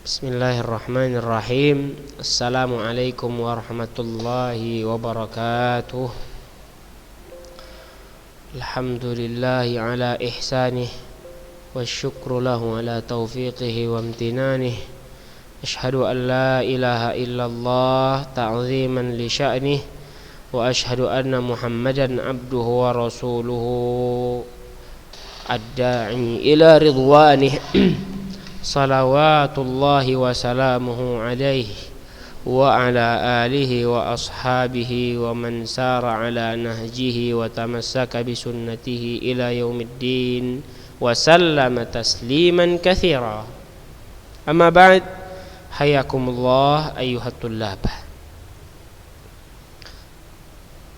Bismillahirrahmanirrahim. Assalamualaikum warahmatullahi wabarakatuh. Alhamdulillahi ala ihsanih wasyukru lahu ala taufiqihi wa amtinanih. Ashhadu an la ilaha illallah ta'ziman li sya'nih wa ashhadu anna Muhammadan abduhu wa rasuluhu ad-da'i ila ridwanih. Salawatullahi wa salamuhu alaihi wa ala alihi wa ashabihi wa man sara ala nahjihi wa tamassaka bi sunnatihi ila yaumiddin wa sallama tasliman katsira. Amma ba'd, hayakumullah ayyuhat tullab.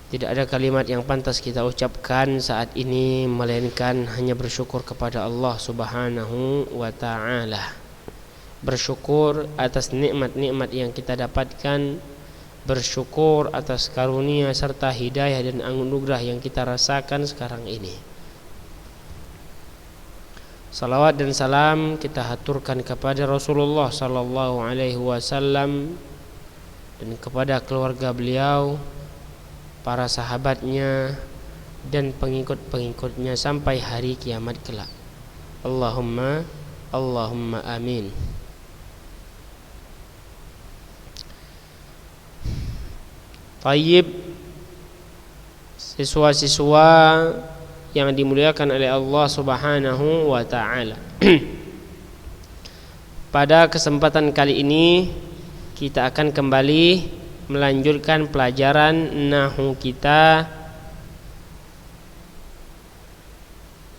Tidak ada kalimat yang pantas kita ucapkan saat ini melainkan hanya bersyukur kepada Allah Subhanahu wa ta'ala. Bersyukur atas nikmat-nikmat yang kita dapatkan, bersyukur atas karunia serta hidayah dan anugerah yang kita rasakan sekarang ini. Salawat dan salam kita haturkan kepada Rasulullah sallallahu alaihi wasallam dan kepada keluarga beliau, para sahabatnya dan pengikut-pengikutnya sampai hari kiamat kelak. Allahumma amin. Tayyib, siswa-siswa yang dimuliakan oleh Allah Subhanahu wa ta'ala. Pada kesempatan kali ini kita akan kembali melanjutkan pelajaran nahwu kita,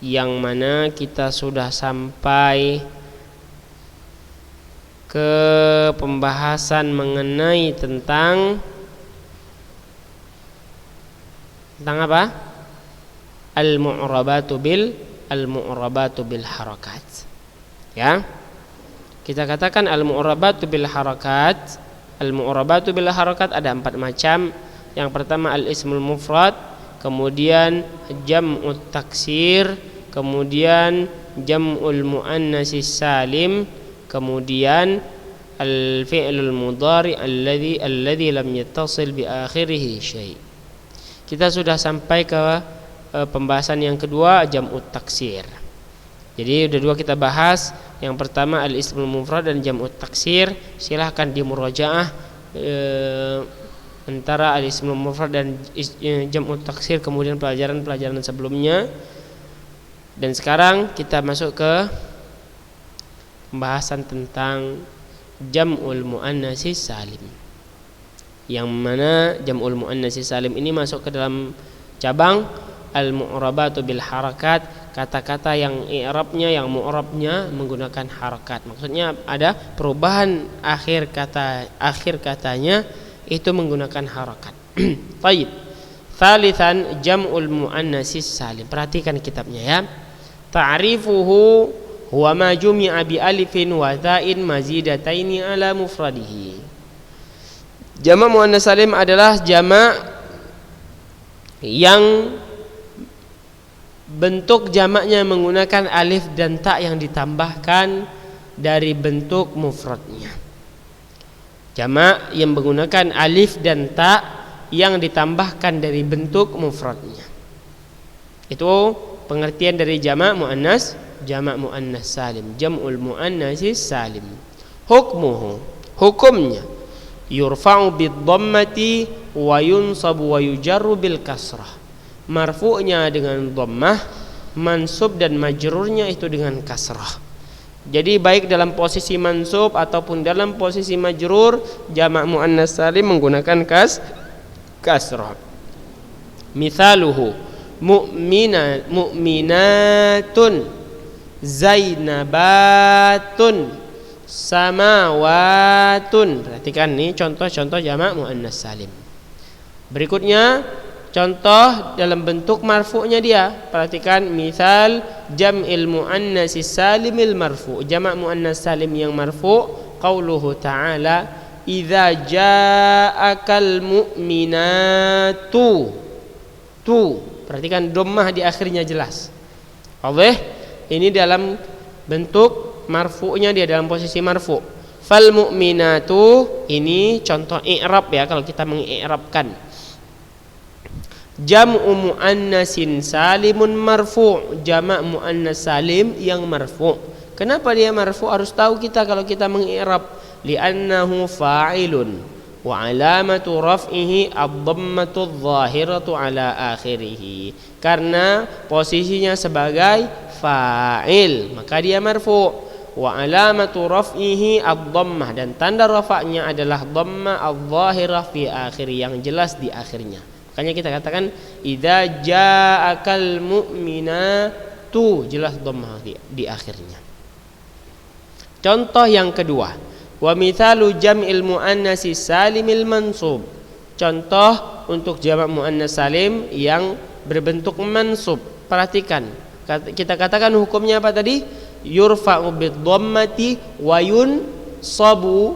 yang mana kita sudah sampai ke pembahasan mengenai tentang apa? Al-mu'rabatu bil harakat. Ya. Kita katakan al-mu'rabatu bil harakat. Al-mu'rabatu bil harakat ada 4 macam. Yang pertama al-ismul mufrad, kemudian jam'ut taksir, kemudian jam'ul muannatsis salim, kemudian al-fi'lul mudhari alladhi lam yattasil bi akhirih syai'. Kita sudah sampai ke pembahasan yang kedua, jam'ut taksir. Jadi udah 2 kita bahas. Yang pertama al-ismul mufrad dan jam'ut taksir. Silahkan dimurajaah antara al-ismul mufrad dan jam'ut taksir, kemudian pelajaran-pelajaran sebelumnya. Dan sekarang kita masuk ke pembahasan tentang jam'ul muannatsis salim, yang mana jam'ul muannatsis salim ini masuk ke dalam cabang al-mu'rabatu bil harakat, kata-kata yang i'rabnya, yang mu'rabnya menggunakan harakat. Maksudnya ada perubahan akhir katanya itu menggunakan harakat. Baik. Tsalitsan jam'ul muannatsis salim. Perhatikan kitabnya ya. Ta'rifuhu huwa ma jumi'a bi alifin wa ta'in mazidataini ala mufradihi. Jama' muannats salim adalah jama' yang bentuk jamaknya menggunakan alif dan ta yang ditambahkan dari bentuk mufradnya. Jamak yang menggunakan alif dan ta yang ditambahkan dari bentuk mufradnya. Itu pengertian dari jamak muannats salim, jam'ul muannatsis salim. Hukmuhu, hukumnya yurfa'u bid-dhammati wa yunsabu wa yujarru bil kasrah. Marfu'nya dengan dhammah, mansub dan majrurnya itu dengan kasrah. Jadi baik dalam posisi mansub ataupun dalam posisi majrur, jamak muannats salim menggunakan kasrah. Mithaluhu mu'minatun, zainabatun, samawatun. Perhatikan nih contoh-contoh jamak muannats salim. Berikutnya contoh dalam bentuk marfu'nya dia. Perhatikan misal jam'il muannatsis salimil marfu'. Jamak muannats salim yang marfu' qauluhu ta'ala idza ja'akal mu'minatu. Perhatikan dhammah di akhirnya jelas. Ini dalam bentuk marfu'nya dia dalam posisi marfu'. Fal mu'minatu, ini contoh i'rab ya kalau kita mengi'rabkan. Jam'u muannasin salimun marfu', jamak muannas salim yang marfu'. Kenapa dia marfu'? Harus tahu kita kalau kita mengi'rab. Li'annahu fa'ilun wa alamatu raf'ihi ad-dhammatu adh-dhahiratu ala akhirih. Karena posisinya sebagai fa'il, maka dia marfu'. Wa alamatu raf'ihi ad-dhammah, dan tanda rafa'nya adalah dhammah adh-dhahirah fi akhir, yang jelas di akhirnya. Makanya kita katakan idza ja'akal mu'minatu, jelas dhammah di akhirnya. Contoh yang kedua, wa mithalu jam'il muannatsi salimil mansub. Contoh untuk jamak muannas salim yang berbentuk mansub. Perhatikan, kita katakan hukumnya apa tadi? Yurfa'u bid-dhammati wa yunsabu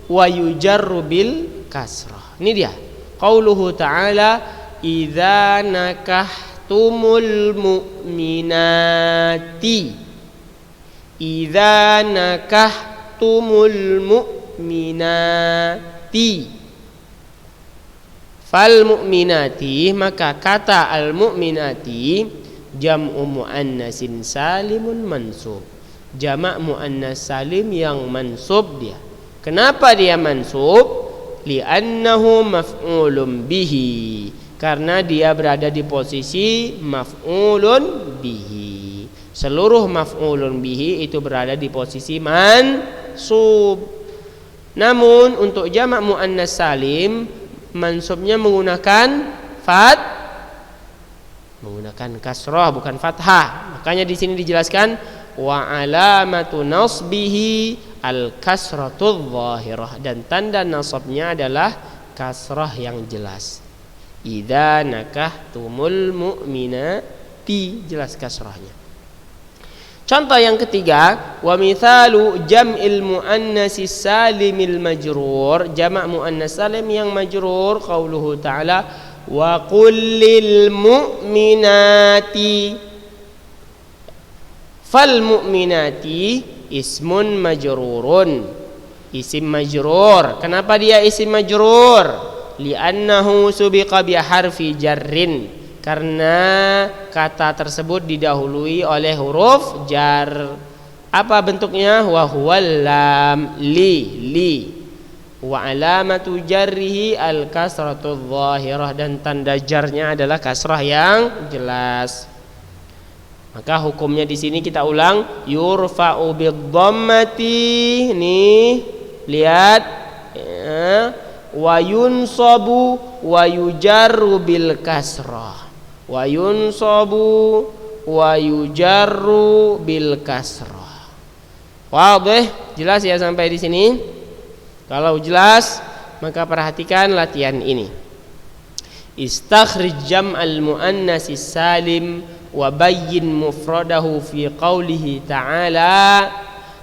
wa yujarru bil kasrah. Ini dia. Qauluhu ta'ala idza nakahtumul mu'minati. Idza nakahtumul mu'minati. Fal mu'minati, maka kata al mu'minati jam'u muannasin salimun mansub. Jamak muannas salim yang mansub dia. Kenapa dia mansub? Li'annahu maf'ulun bihi, karena dia berada di posisi maf'ulun bihi. Seluruh maf'ulun bihi itu berada di posisi mansub. Namun untuk jamak muannas salim, mansubnya menggunakan menggunakan kasrah, bukan fathah. Makanya di sini dijelaskan wa alamatu nasbihi al kasratu dhahirah, dan tanda nasabnya adalah kasrah yang jelas. Idza nakahtumul mu'minati, jelas kasrahnya. Contoh yang ketiga, wa mithalu jam'il muannatsi salimil majrur, jamak muannas salim yang majrur, qauluhu ta'ala wa qul lil mu'minati. Fal mu'minati ismun majrurun, isim majrur. Kenapa dia isim majrur? Li'annahu subiqa bi harfi jarrin, karena kata tersebut didahului oleh huruf jar. Apa bentuknya? Wa huwal lam, li. Wa alamatu jarrihi al kasratu dhahirah, dan tanda jarnya adalah kasrah yang jelas. Maka hukumnya di sini kita ulang, yurfa'u bid-dhammati, nih lihat ya, wa yunsabu wa yujarru bil kasrah. Wa yunsabu wa yujarru bil kasrah. Wadih, jelas ya sampai di sini? Kalau jelas, maka perhatikan latihan ini. Istakhrij jam'al muannatsi salim wa bayyin mufradahu fi qawlihi ta'ala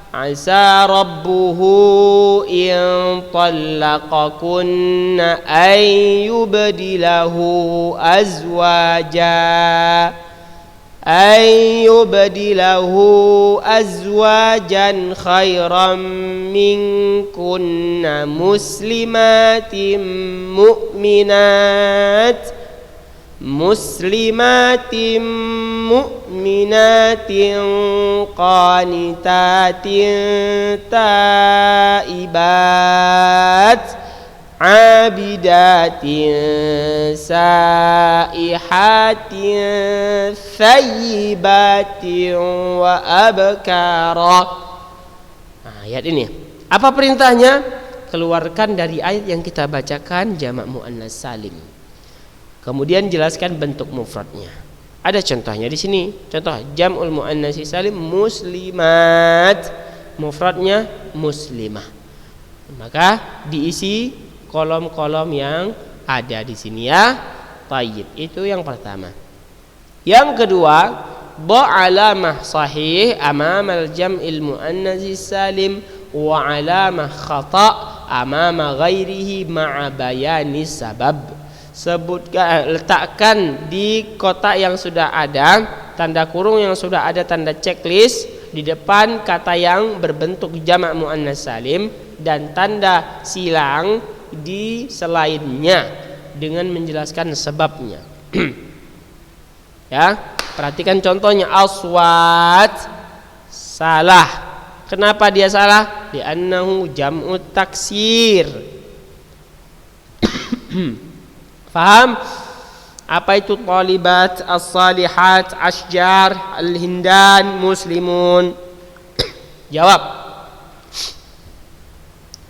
asa rabbuhu in talaqakunna ay yubdilahu azwajan khairan minkunna muslimatin mu'minatin qanitatin taibat abidatin saihatin thayyibatin wa abkara. Ayat ini apa perintahnya? Keluarkan dari ayat yang kita bacakan jamak muannas salim. Kemudian jelaskan bentuk mufradnya. Ada contohnya di sini. Contoh jam'ul muannatsi salim muslimat, mufradnya muslimah. Maka diisi kolom-kolom yang ada di sini ya. Tayyib, itu yang pertama. Yang kedua, dha alamah sahih amamal jam'il muannatsi salim wa alamah khata' amama ghairihi ma'a bayani sabab. Sebutkan, letakkan di kotak yang sudah ada, tanda kurung yang sudah ada, tanda checklist, di depan kata yang berbentuk jamak muannas salim dan tanda silang di selainnya dengan menjelaskan sebabnya. Ya, perhatikan contohnya. Aswat salah. Kenapa dia salah? Li'annahu jam'u taksir. Faham? Apa itu talibat, as-salihat, asjar, al-hindan, muslimun? Jawab.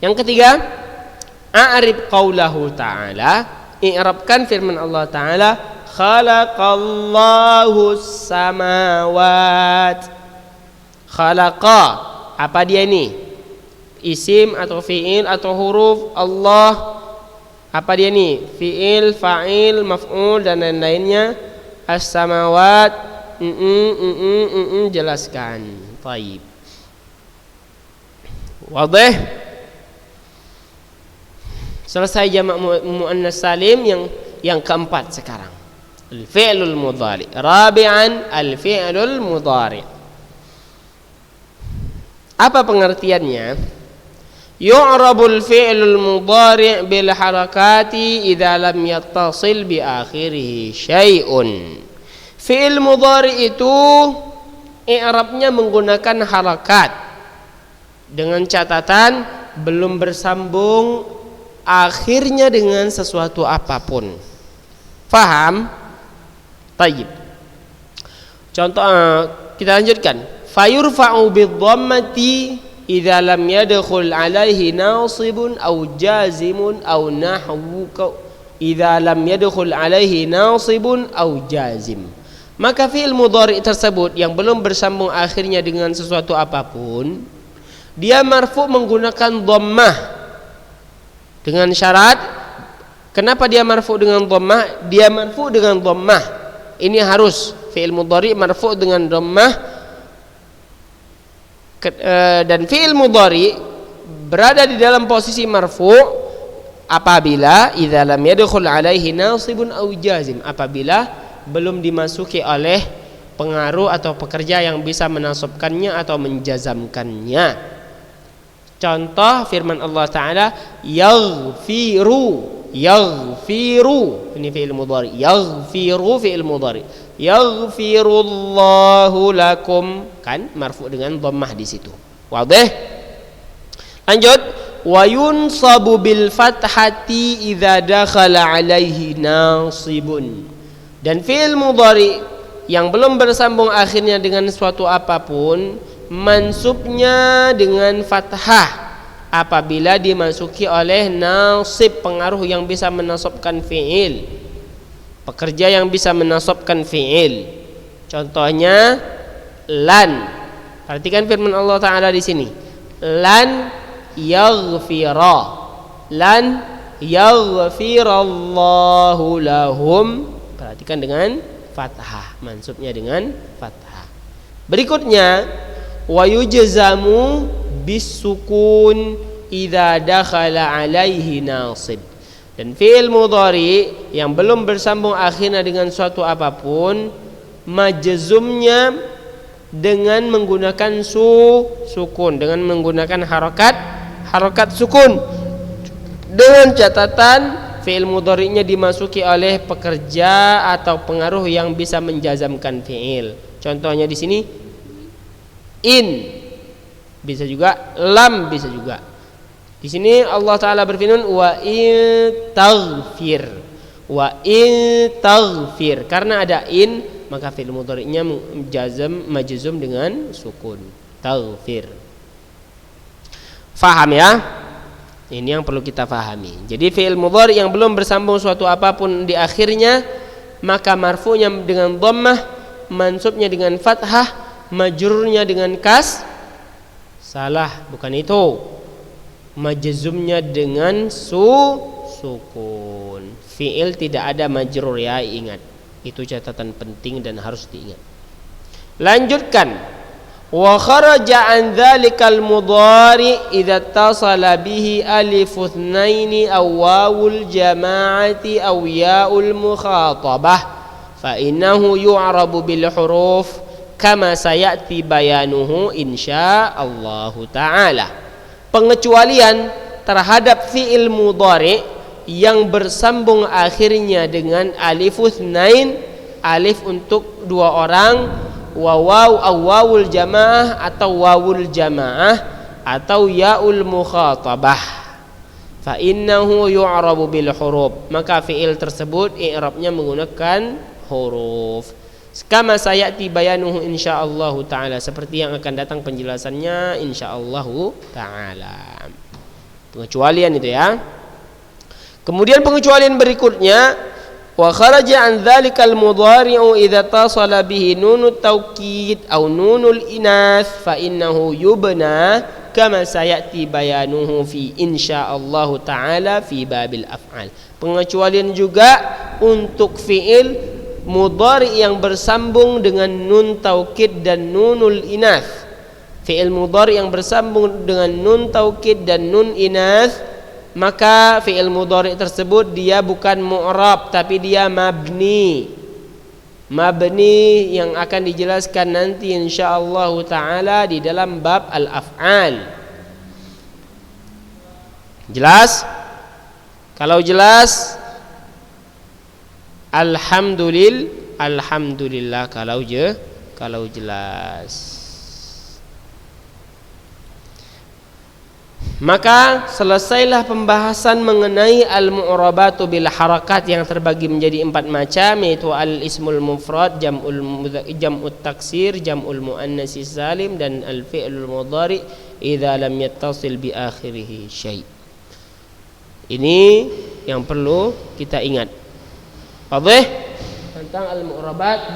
Yang ketiga, a'rib qaulahu ta'ala, i'rabkan firman Allah Ta'ala, khalaqallahu samawat. Khalaqa, apa dia ini? Isim atau fi'il atau huruf? Allah. Apa dia nih? Fi'il, fa'il, maf'ul dan lain-lainnya. As-samawat. Jelaskan. Taib. Wadih. Selesai jamak muannas salim yang keempat sekarang. Al-fi'lul mudhari. Rabi'an al-fi'lul mudhari. Apa pengertiannya? Yu'rabul fi'lul mudhari' bil harakati idza lam yattasil bi akhirih syai'un. Fi'il mudhari itu i'rabnya menggunakan harakat dengan catatan belum bersambung akhirnya dengan sesuatu apapun. Faham? Tayyib. Contoh kita lanjutkan. Fayurfa'u bid-dhammati idza lam yadkhul alaihi nasibun aw jazimun aw nahwu idza lam yadkhul alaihi nasibun aw jazim. Maka fi'il mudhari tersebut yang belum bersambung akhirnya dengan sesuatu apapun, dia marfu menggunakan dhammah. Dengan syarat, kenapa dia marfu dengan dhammah? Dia marfu dengan dhammah. Ini harus fi'il mudhari marfu dengan dhammah. Dan fi'il mudhari berada di dalam posisi marfu apabila idza lam yadkhul alaihi nasibun aw jazim, apabila belum dimasuki oleh pengaruh atau pekerja yang bisa menasabkannya atau menjazamkannya. Contoh firman Allah Ta'ala, yaghfiru. Ini fi'il mudhari. Yaghfiru fi'il mudhari. Yaghfirullahu lakum, kan marfu dengan dhammah di situ. Wadih? Lanjut. Wa yunsabu bil fathati idza dakhala alaihi nasibun. Dan fi'il mudhari yang belum bersambung akhirnya dengan suatu apapun, mansubnya dengan fathah apabila dimasuki oleh nasib, pengaruh yang bisa menasabkan fi'il, pekerja yang bisa menasabkan fi'il. Contohnya lan. Perhatikan firman Allah Ta'ala di sini. Lan yaghfira. Lan yaghfirallahu lahum. Perhatikan dengan fathah, mansubnya dengan fathah. Berikutnya, wa yujzamu bisukun idza dakhala alaihi nasib. Dan fi'il mudhari yang belum bersambung akhirnya dengan suatu apapun, majzumnya dengan menggunakan sukun, dengan menggunakan harakat sukun, dengan catatan fi'il mudhari'nya dimasuki oleh pekerja atau pengaruh yang bisa menjazamkan fi'il. Contohnya di sini in, bisa juga lam, bisa juga. Di sini Allah Ta'ala berfirman wa in taghfir. Karena ada in, maka fi'il mudhari'nya majzum dengan sukun. Taghfir. Faham ya? Ini yang perlu kita fahami. Jadi fi'il mudhari' yang belum bersambung suatu apapun di akhirnya, maka marfu'nya dengan dhammah, mansubnya dengan fathah, majrurnya dengan kas. Salah, bukan itu. Majzumnya dengan sukun. Fi'il tidak ada majrur ya, ingat. Itu catatan penting dan harus diingat. Lanjutkan. Wa kharaja an dzalikal mudhari idza tasala bihi alif itsnaini aw wawul jama'ati aw ya'ul mukhatabah fa innahu yu'rabu bil huruf kama sayati bayanuhu insyaallah taala. Pengecualian terhadap fi'il mudhari yang bersambung akhirnya dengan alifus nain, alif untuk dua orang, wawul jamaah atau wawul jamaah atau yaul mukhatabah, fa innahu yu'rabu bil huruf, maka fi'il tersebut i'rabnya menggunakan huruf. Kama sayati bayanuhu insyaallah taala, seperti yang akan datang penjelasannya insyaallah taala. Pengecualian itu ya. Kemudian pengecualian berikutnya, wa kharaja an dzalikal mudhari'u idza tasala bihi nunut taukid aw nunul inas fa innahu yubna kama sayati bayanuhu fi insyaallah taala fi babil af'al. Pengecualian juga untuk fi'il mudhari yang bersambung dengan nun taukid dan nunul inas. Fi'il mudhari yang bersambung dengan nun taukid dan nun inas, maka fi'il mudhari tersebut dia bukan mu'rab tapi dia mabni. Mabni yang akan dijelaskan nanti insyaallah taala di dalam bab al-af'al. Jelas? Kalau jelas, alhamdulillah. Kalau jelas, maka selesailah pembahasan mengenai al-mu'rabatu bil harakat yang terbagi menjadi 4 macam, yaitu al-ismul mufrad, jam'ut taksir, jam'ul muannatsi salim, dan al-fi'lul mudhari idza lam yattasil bi akhirih syai'. Ini yang perlu kita ingat. Fadhih tentang al-mu'rabat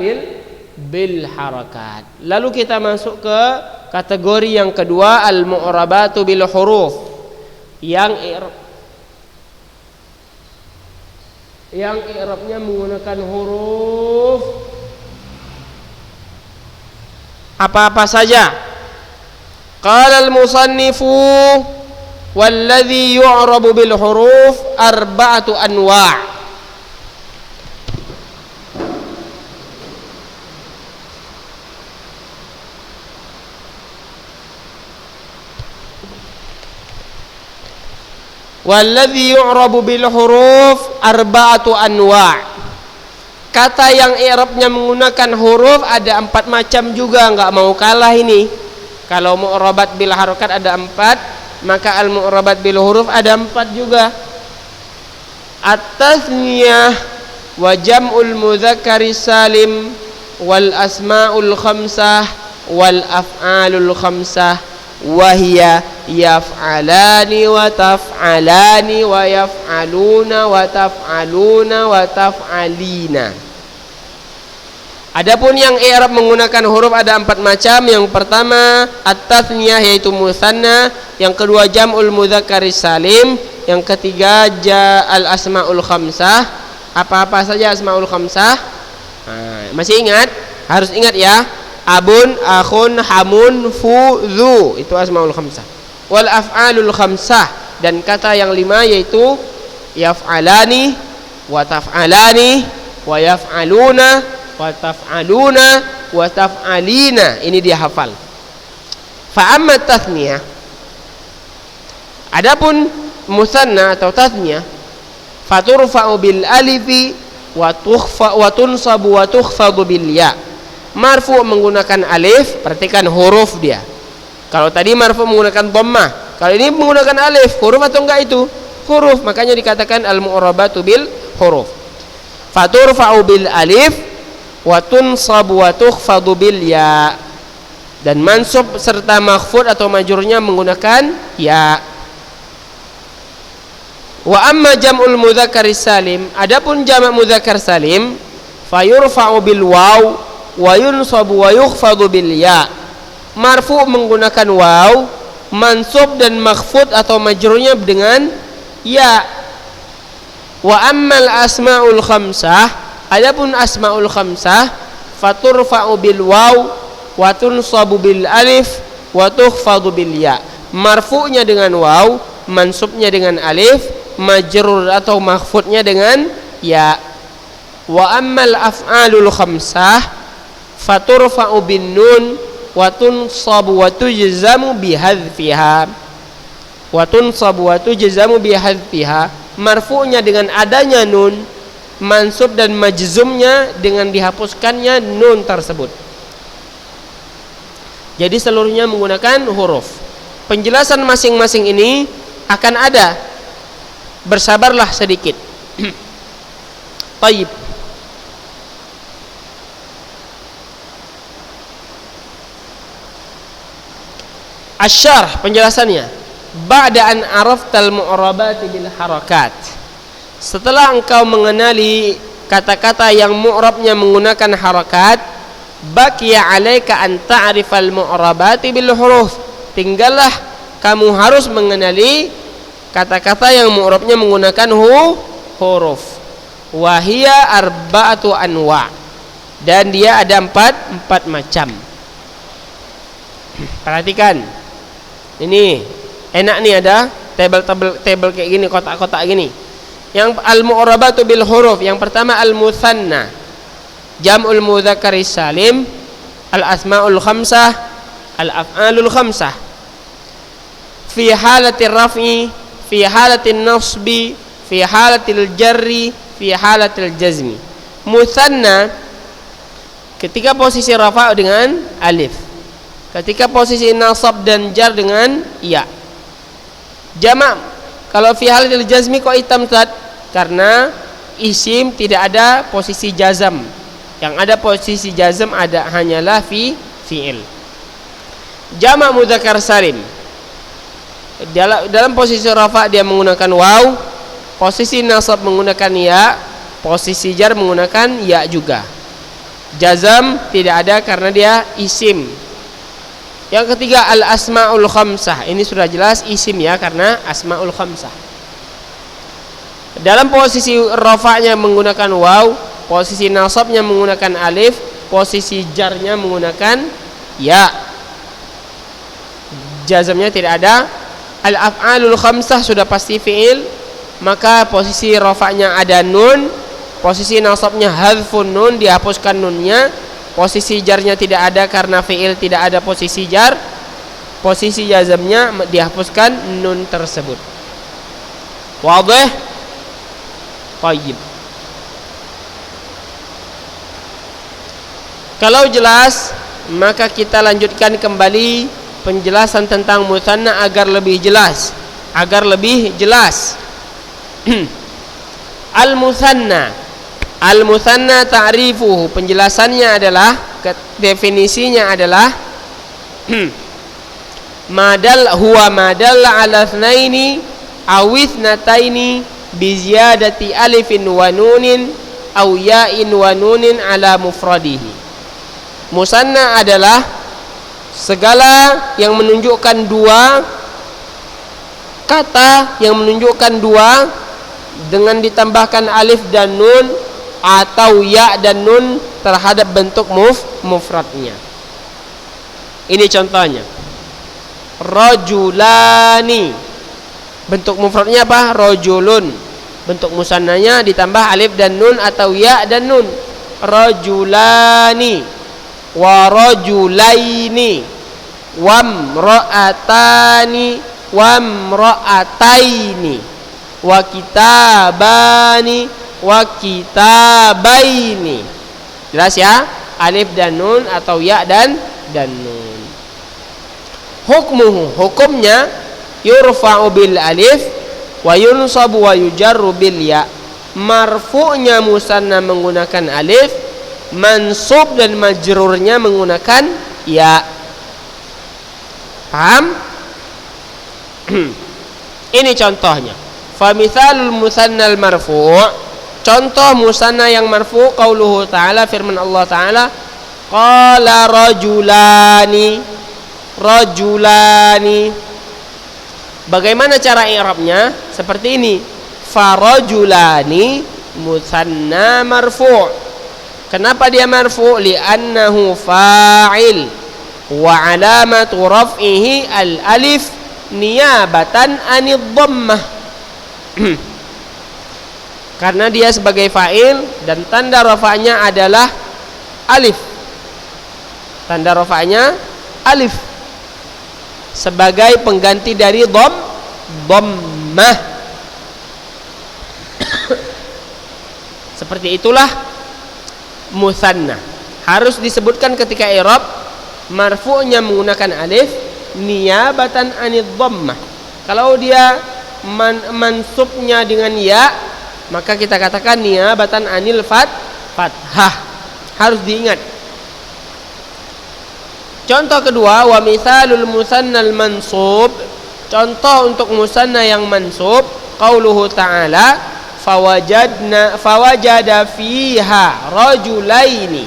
bil harakat. Lalu kita masuk ke kategori yang kedua, al-mu'rabatu bil huruf, yang i'rabnya menggunakan huruf apa-apa saja. Qala al-musannifu walladhi yu'rabu bil huruf arba'atu anwa'. Walladhi yu'rabu bil huruf arba'atu anwa'. Kata yang i'rabnya menggunakan huruf ada 4 macam juga, enggak mau kalah ini. Kalau mu'rabat bil harakat ada 4, maka al mu'rabat bil huruf ada 4 juga. At-tasniyah wa jam'ul mudzakkari salim wal asma'ul khamsah wal af'alul khamsah wahia yaf'alani wa taf'alani wa yaf'aluna wa taf'aluna wa taf'alina. Adapun yang i'rab menggunakan huruf ada 4 macam. Yang pertama at-tathniyah, yaitu musanna. Yang kedua jam'ul mudzakkar salim. Yang ketiga al-asmaul khamsah. Apa-apa saja asmaul khamsah? Masih ingat? Harus ingat ya. Abun, akhun, hamun, fu, dhu, itu asmaul khamsah. Wal af'alul khamsah, dan kata yang 5 yaitu yaf'alani wa taf'alani wa yaf'aluna wa taf'aluna wa taf'alina. Ini dia hafal. Fa amma tathniyah, adapun musanna atau tathniyah, faturfa'u bil alifi wa tunsabu wa tukhfadu bil ya. Marfu menggunakan alif, perhatikan huruf dia. Kalau tadi marfu menggunakan dhammah, kalau ini menggunakan alif. Huruf atau enggak itu? Huruf, makanya dikatakan al-mu'rabatu bil huruf. Faturfa'u bil alif wa tunsabu wa tukhfadu bil ya. Dan mansub serta makhfud atau majrurnya menggunakan ya. Wa amma jam'ul mudzakkar salim, adapun jamak mudzakkar salim, fayurfa'u bil waw wa yunsabu wa yukhfadu bil ya. Marfu menggunakan waw, mansub dan makhfud atau majrurnya dengan ya. Wa ammal asmaul khamsah, adapun asmaul khamsah, faturfa'u bil waw wa tunsabu bil alif wa tukhfadu bil ya. Marfu'nya dengan waw, mansubnya dengan alif, majrur atau makhfudnya dengan ya. Wa ammal af'alul khamsah, faturfa'u bin nun wa tunsabu wa tujzamu bihadfiha. Wa tunsabu wa tujzamu bihadfiha, marfu'nya dengan adanya nun, mansub dan majzumnya dengan dihapuskannya nun tersebut. Jadi seluruhnya menggunakan huruf. Penjelasan masing-masing ini akan ada. Bersabarlah sedikit. Taib. Asyarh, penjelasannya. Ba'da an araftal mu'rabati bil harakat. Setelah engkau mengenali kata-kata yang mu'rabnya menggunakan harakat, baqiya 'alaika an ta'rifal mu'rabati bil huruf. Tinggallah kamu harus mengenali kata-kata yang mu'rabnya menggunakan huruf. Wa hiya arba'atu anwa'. Dan dia ada empat macam. Perhatikan. Ini enak nih, ada tabel kayak gini, kotak-kotak gini. Yang al-mu'rabatu bil huruf, yang pertama al-mutsanna, jam'ul mudzakkaris salim, al-asmaul khamsah, al-af'alul khamsah. Fi halatir raf'i, fi halatin nasbi, fi halatil jarri, fi halatil jazmi. Mutsanna ketika posisi rafa' dengan alif, ketika posisi nasab dan jar dengan ya. Jamak kalau fi halatil jazmi kok hitam tat? Karena isim tidak ada posisi jazam. Yang ada posisi jazam hanyalah fi'il. Jamak mudzakkar salim, dalam posisi rafa dia menggunakan waw, posisi nasab menggunakan ya, posisi jar menggunakan ya juga. Jazam tidak ada karena dia isim. Yang ketiga al-asmaul khamsah. Ini sudah jelas isim ya, karena asmaul khamsah. Dalam posisi rafa'nya menggunakan waw, posisi nasabnya menggunakan alif, posisi jarnya menggunakan ya. Jazamnya tidak ada. Al-af'alul khamsah sudah pasti fi'il, maka posisi rafa'nya ada nun, posisi nasabnya hadzfun nun, dihapuskan nunnya. Posisi jarnya tidak ada karena fi'il tidak ada posisi jar. Posisi jazamnya dihapuskan nun tersebut. Wadih? Tayyib. Kalau jelas, maka kita lanjutkan kembali penjelasan tentang mutsanna agar lebih jelas. Al-mutsanna ta'rifuhu, penjelasannya adalah, definisinya adalah huwa madalla ala tsnaini aw ithnataini bi ziyadati alifin wa nunin aw ya'in wa nunin ala mufradihi. Musanna adalah segala yang menunjukkan dua kata, yang menunjukkan dua dengan ditambahkan alif dan nun atau ya dan nun terhadap bentuk mufradnya. Ini contohnya. Rajulani, bentuk mufradnya apa? Rajulun. Bentuk musannanya ditambah alif dan nun atau ya dan nun. Rajulani wa rajulaini wamra'atani wamra'ataini wa kitabani wa kitabaini. Jelas ya? Alif dan nun atau ya dan nun. Hukmuhu, hukumnya yurfa'u bil alif wa yunsabu wa yujarru bil ya. Marfu'nya musanna menggunakan alif, mansub dan majrurnya menggunakan ya. Paham? Ini contohnya. Fa mithalul musannal marfu', contoh musanna yang marfu' qauluhu ta'ala, firman Allah ta'ala, qala rajulani. Bagaimana cara i'rabnya? Seperti ini. Farajulani musanna marfu'. Kenapa dia marfu'? Li'annahu fa'il wa alamatu raf'ihi al-alif niyabatan anid dhammah. Karena dia sebagai fa'il dan tanda rafa'nya adalah alif. Tanda rafa'nya alif sebagai pengganti dari dhammah. Seperti itulah musanna. Harus disebutkan ketika i'rab, marfu'nya menggunakan alif niyabatan anid dhammah. Kalau dia mansubnya dengan ya, maka kita katakan niyabatan anil fathah. Harus diingat. Contoh kedua, wa mithalul musannal mansub. Contoh untuk musanna yang mansub, qauluhu ta'ala fawajada fiha rajulaini.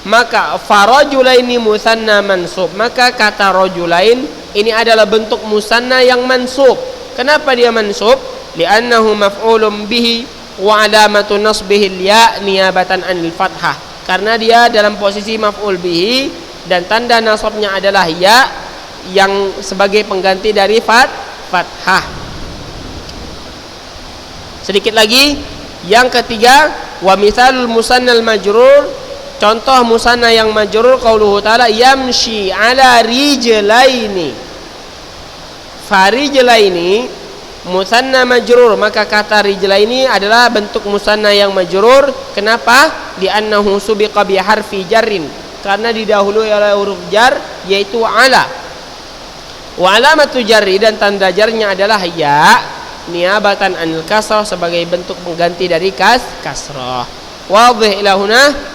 Maka farajulaini musanna mansub. Maka kata rajulain ini adalah bentuk musanna yang mansub. Kenapa dia mansub? Li'annahu maf'ulun bihi wa alamatu nasbihi ya niyabatan anil fathah. Karena dia dalam posisi maf'ul bihi dan tanda nasabnya adalah ya yang sebagai pengganti dari fathah. Sedikit lagi, yang ketiga, wa mithalul musannal majrur. Contoh musanna yang majrur qauluhu ta'ala yamshi ala rijlaini. Farijlaini musanna majrur, maka kata rijlaini adalah bentuk musanna yang majrur. Kenapa? Li'annahu subiqa bi harfi jarrin, karena didahului oleh huruf jar yaitu ala. Wa alamatu jarri, dan tanda jarnya adalah ya niyabatan anil kasrah sebagai bentuk pengganti dari kasrah. Wadhih ila huna?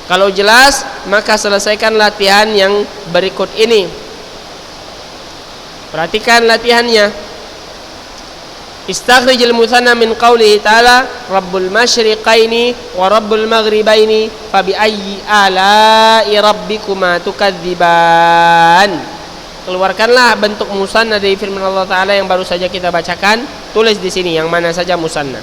Kalau jelas, maka selesaikan latihan yang berikut ini. Perhatikan latihannya. Istakhrijil musanna min qawlihi ta'ala Rabbul masyriqaini wa Rabbul maghribaini fabi ayyi ala'i rabbikuma tukadziban. Keluarkanlah bentuk musanna dari firman Allah Ta'ala yang baru saja kita bacakan. Tulis di sini yang mana saja musanna.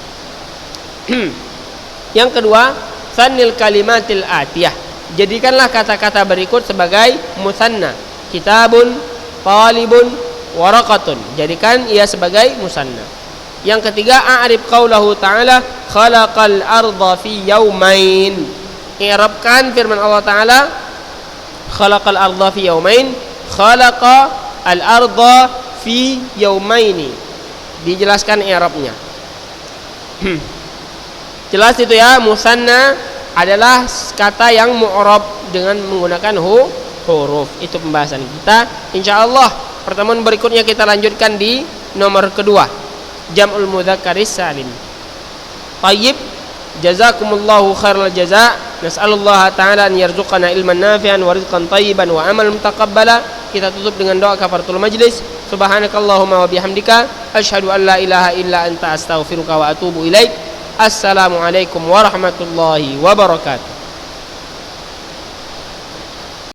Yang kedua, tsanil kalimatil atiyah. Jadikanlah kata-kata berikut sebagai musanna. Kitabun, talibun, waraqatun. Jadikan ia sebagai musanna. Yang ketiga, a'rib qaulahu ta'ala khalaqal arda fi yaumain. I'rabkan firman Allah Ta'ala khalaqal arda fi yaumain. Khalaqa al arda fi yaumaini. Dijelaskan i'rabnya. Jelas itu ya, musanna adalah kata yang mu'rab dengan menggunakan huruf. Itu pembahasan kita. Insyaallah pertemuan berikutnya kita lanjutkan di nomor kedua, jam'ul mudzakkaris salim. Tayyib, jazakumullahu khairal jazaa. Nas'alullah ta'ala an yarzuqana ilman nafi'an wa rizqan tayyiban wa amalan mutaqabbala. Kita tutup dengan doa kafaratul majlis. Subhanakallahumma wa bihamdika asyhadu an la ilaha illa anta astaghfiruka wa atubu ilaik. Assalamualaikum warahmatullahi wabarakatuh.